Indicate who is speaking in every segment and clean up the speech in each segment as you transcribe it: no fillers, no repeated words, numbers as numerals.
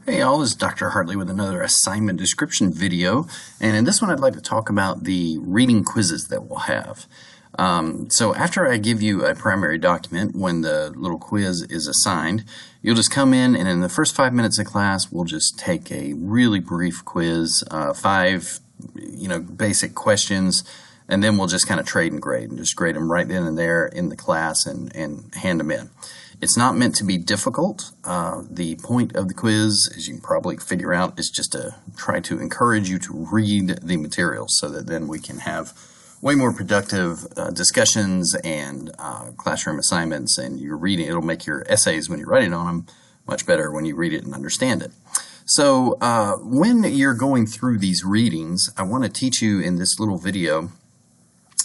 Speaker 1: Hey all, this is Dr. Hartley with another assignment description video, and in this one I'd like to talk about the reading quizzes that we'll have. So after I give you a primary document, when the little quiz is assigned, you'll just come in and in the first 5 minutes of class we'll just take a really brief quiz, five basic questions, and then we'll just kind of trade and grade and just grade them right then and there in the class and hand them in. It's not meant to be difficult. The point of the quiz, as you can probably figure out, is just to try to encourage you to read the materials so that then we can have way more productive discussions and classroom assignments, and you're reading. It'll make your essays when you're writing on them much better when you read it and understand it. So when you're going through these readings, I want to teach you in this little video,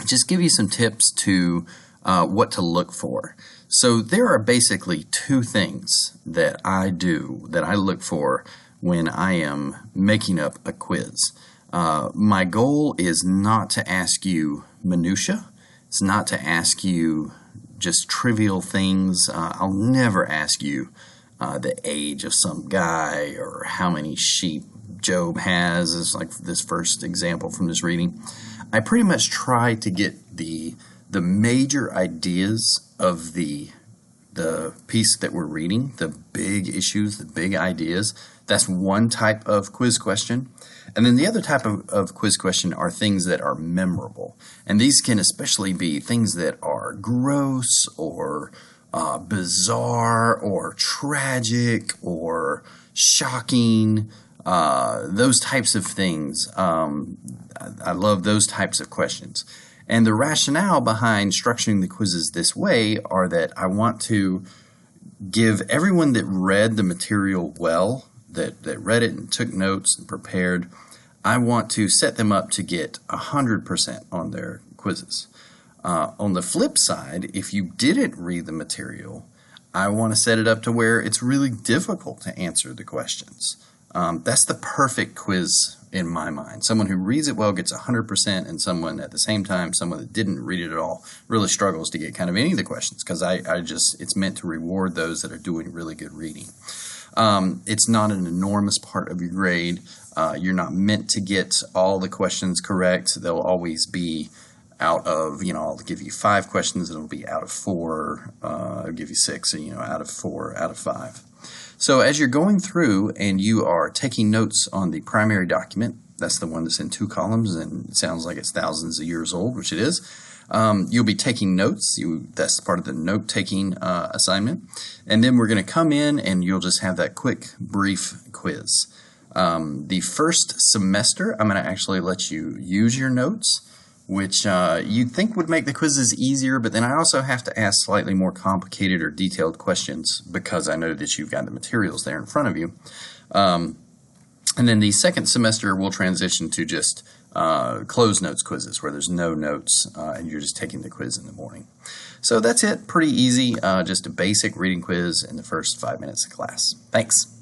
Speaker 1: just give you some tips to what to look for. So there are basically two things that I do, that I look for when I am making up a quiz. My goal is not to ask you minutia. It's not to ask you just trivial things. I'll never ask you the age of some guy or how many sheep Job has, is like this first example from this reading. I pretty much try to get the major ideas of the piece that we're reading, the big issues, the big ideas. That's one type of quiz question. And then the other type of quiz question are things that are memorable. And these can especially be things that are gross or bizarre or tragic or shocking, those types of things. I love those types of questions. And the rationale behind structuring the quizzes this way are that I want to give everyone that read the material well, that read it and took notes and prepared, I want to set them up to get 100% on their quizzes. On the flip side, if you didn't read the material, I want to set it up to where it's really difficult to answer the questions. That's the perfect quiz in my mind. Someone who reads it well gets 100%, and someone at the same time, someone that didn't read it at all, really struggles to get kind of any of the questions, because it's meant to reward those that are doing really good reading. It's not an enormous part of your grade. You're not meant to get all the questions correct. They'll always be out of, I'll give you 5 questions, it'll be out of 4, I'll give you 6, out of 4, out of 5. So as you're going through and you are taking notes on the primary document, that's the one that's in 2 columns and it sounds like it's thousands of years old, which it is, you'll be taking notes. That's part of the note-taking assignment. And then we're going to come in and you'll just have that quick, brief quiz. The first semester, I'm going to actually let you use your notes, which you'd think would make the quizzes easier, but then I also have to ask slightly more complicated or detailed questions because I know that you've got the materials there in front of you. And then the second semester will transition to just closed notes quizzes where there's no notes and you're just taking the quiz in the morning. So that's it, pretty easy, just a basic reading quiz in the first 5 minutes of class. Thanks.